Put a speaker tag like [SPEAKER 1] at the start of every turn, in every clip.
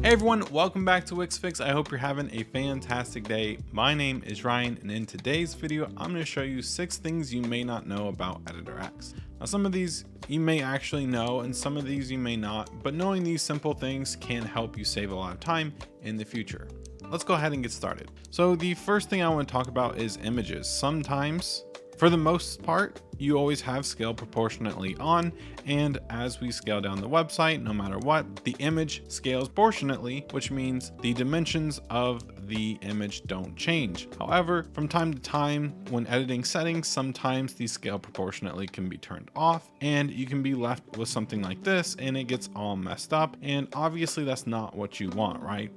[SPEAKER 1] Hey everyone, welcome back to Wixfix. I hope you're having a fantastic day. My name is Ryan, and in today's video, I'm going to show you 6 things you may not know about Editor X. Now, some of these you may actually know, and some of these you may not, but knowing these simple things can help you save a lot of time in the future. Let's go ahead and get started. So the first thing I want to talk about is images. Sometimes, for the most part, you always have scale proportionately on, and as we scale down the website, no matter what, the image scales proportionately, which means the dimensions of the image don't change. However, from time to time, when editing settings, sometimes the scale proportionately can be turned off, and you can be left with something like this, and it gets all messed up, and obviously that's not what you want, right?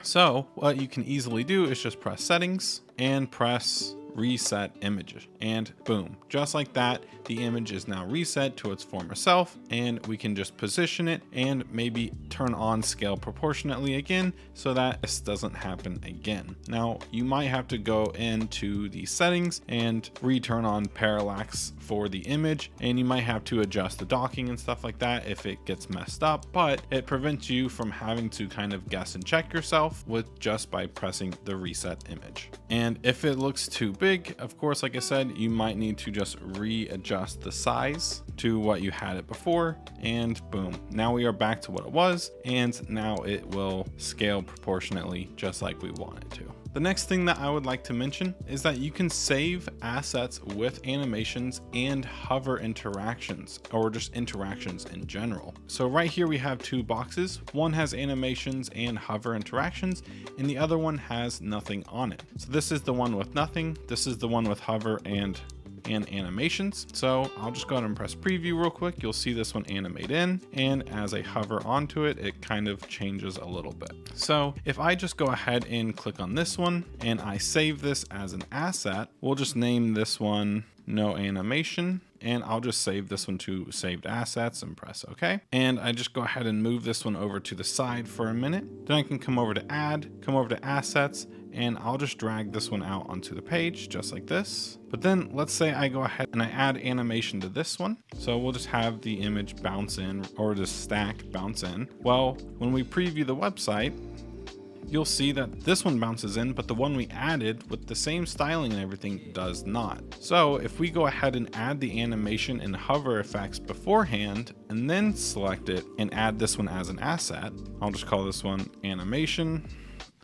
[SPEAKER 1] So what you can easily do is just press settings and press reset images, and boom, just like that, the image is now reset to its former self, and we can just position it and maybe turn on scale proportionately again so that this doesn't happen again. Now you might have to go into the settings and return on parallax for the image, and you might have to adjust the docking and stuff like that if it gets messed up, but it prevents you from having to kind of guess and check yourself with just by pressing the reset image. And if it looks too big, of course, like I said, you might need to just readjust the size to what you had it before, and boom, now we are back to what it was, and now it will scale proportionately just like we want it to. The next thing that I would like to mention is that you can save assets with animations and hover interactions, or just interactions in general. So right here we have 2 boxes. One has animations and hover interactions, and the other one has nothing on it. So this is the one with nothing. This is the one with hover and animations. So I'll just go ahead and press preview real quick. You'll see this one animate in, and as I hover onto it, it kind of changes a little bit. So if I just go ahead and click on this one and I save this as an asset, we'll just name this one no animation, and I'll just save this one to saved assets and press OK. And I just go ahead and move this one over to the side for a minute. Then I can come over to add, come over to assets, and I'll just drag this one out onto the page just like this. But then let's say I go ahead and I add animation to this one. So we'll just have the image bounce in, or the stack bounce in. Well, when we preview the website, you'll see that this one bounces in, but the one we added with the same styling and everything does not. So if we go ahead and add the animation and hover effects beforehand, and then select it and add this one as an asset, I'll just call this one animation,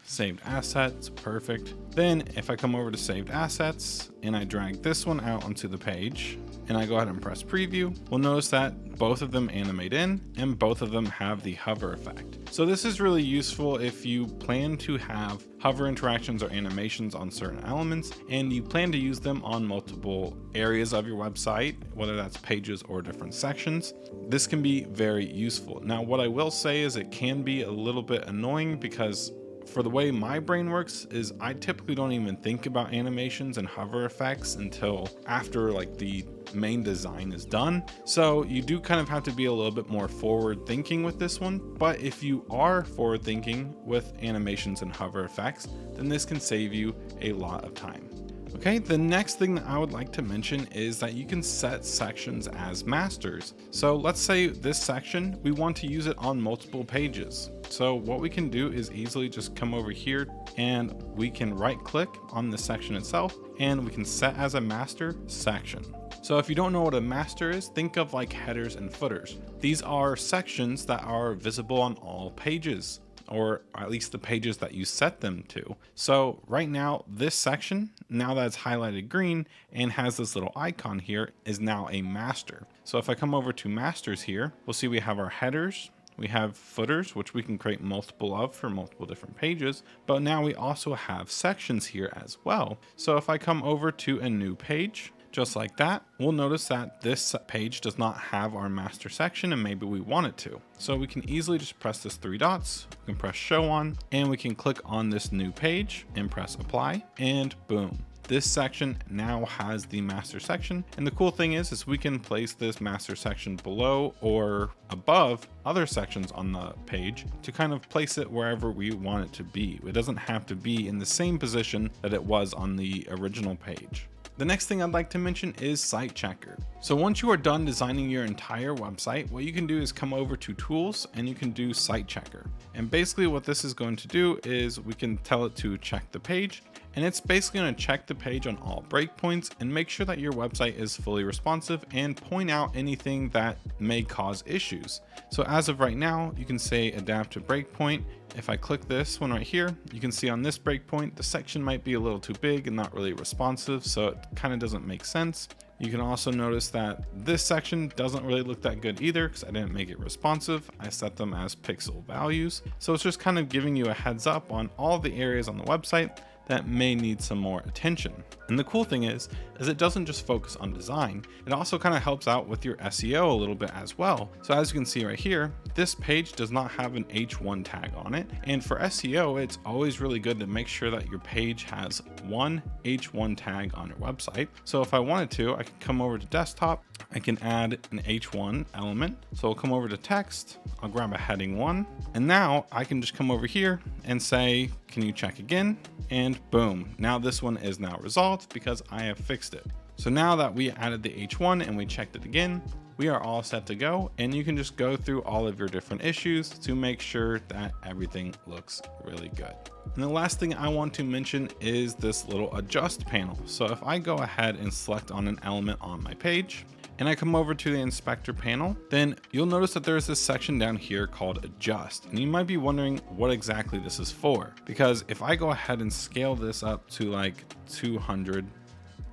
[SPEAKER 1] saved assets, perfect. Then if I come over to saved assets and I drag this one out onto the page and I go ahead and press preview, we'll notice that both of them animate in and both of them have the hover effect. So this is really useful if you plan to have hover interactions or animations on certain elements and you plan to use them on multiple areas of your website, whether that's pages or different sections. This can be very useful. Now, what I will say is it can be a little bit annoying because for the way my brain works is I typically don't even think about animations and hover effects until after like the main design is done. So you do kind of have to be a little bit more forward thinking with this one. But if you are forward thinking with animations and hover effects, then this can save you a lot of time. Okay, the next thing that I would like to mention is that you can set sections as masters. So let's say this section, we want to use it on multiple pages. So what we can do is easily just come over here and we can right click on the section itself and we can set as a master section. So if you don't know what a master is, think of like headers and footers. These are sections that are visible on all pages, or at least the pages that you set them to. So right now, this section, now that it's highlighted green and has this little icon here, is now a master. So if I come over to masters here, we'll see we have our headers, we have footers, which we can create multiple of for multiple different pages, but now we also have sections here as well. So if I come over to a new page, just like that, we'll notice that this page does not have our master section and maybe we want it to. So we can easily just press this 3 dots, we can press show on, and we can click on this new page and press apply, and boom. This section now has the master section. And the cool thing is we can place this master section below or above other sections on the page to kind of place it wherever we want it to be. It doesn't have to be in the same position that it was on the original page. The next thing I'd like to mention is Site Checker. So once you are done designing your entire website, what you can do is come over to Tools and you can do Site Checker. And basically what this is going to do is we can tell it to check the page, and it's basically going to check the page on all breakpoints and make sure that your website is fully responsive and point out anything that may cause issues. So as of right now, you can say adapt to breakpoint. If I click this one right here, you can see on this breakpoint, the section might be a little too big and not really responsive, so it kind of doesn't make sense. You can also notice that this section doesn't really look that good either because I didn't make it responsive. I set them as pixel values. So it's just kind of giving you a heads up on all the areas on the website that may need some more attention. And the cool thing is it doesn't just focus on design, it also kind of helps out with your SEO a little bit as well. So as you can see right here, this page does not have an H1 tag on it. And for SEO, it's always really good to make sure that your page has one H1 tag on your website. So if I wanted to, I can come over to desktop, I can add an H1 element. So I'll come over to text, I'll grab a heading 1, and now I can just come over here and say, can you check again? And boom, now this one is now resolved because I have fixed it. So now that we added the H1 and we checked it again, we are all set to go, and you can just go through all of your different issues to make sure that everything looks really good. And the last thing I want to mention is this little adjust panel. So if I go ahead and select on an element on my page, and I come over to the inspector panel, then you'll notice that there's this section down here called adjust. And you might be wondering what exactly this is for, because if I go ahead and scale this up to like 200,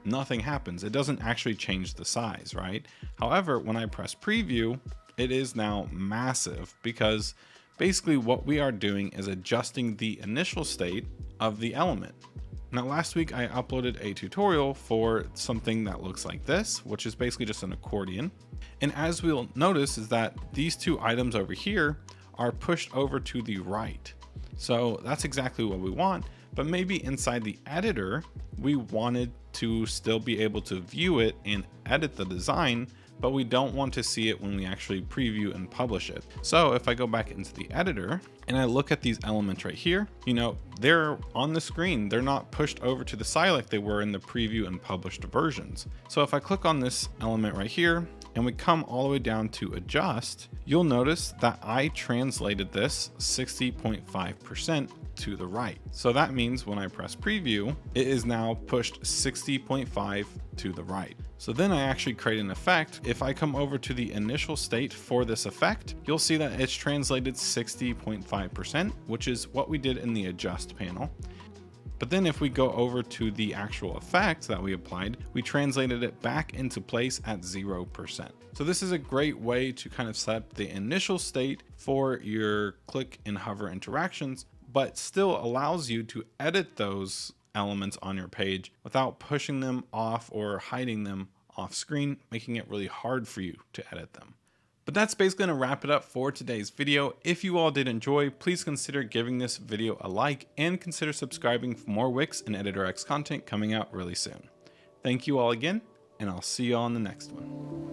[SPEAKER 1] nothing happens. It doesn't actually change the size, right? However, when I press preview, it is now massive because basically what we are doing is adjusting the initial state of the element. Now last week I uploaded a tutorial for something that looks like this, which is basically just an accordion. And as we'll notice is that these two items over here are pushed over to the right. So that's exactly what we want, but maybe inside the editor, we wanted to still be able to view it and edit the design, but we don't want to see it when we actually preview and publish it. So if I go back into the editor and I look at these elements right here, you know, they're on the screen. They're not pushed over to the side like they were in the preview and published versions. So if I click on this element right here and we come all the way down to adjust, you'll notice that I translated this 60.5% to the right. So that means when I press preview, it is now pushed 60.5 to the right. So then I actually create an effect. If I come over to the initial state for this effect, you'll see that it's translated 60.5%, which is what we did in the adjust panel. But then if we go over to the actual effect that we applied, we translated it back into place at 0%. So this is a great way to kind of set up the initial state for your click and hover interactions, but still allows you to edit those elements on your page without pushing them off or hiding them off screen, making it really hard for you to edit them. But that's basically going to wrap it up for today's video. If you all did enjoy, please consider giving this video a like and consider subscribing for more Wix and EditorX content coming out really soon. Thank you all again, and I'll see you all in the next one.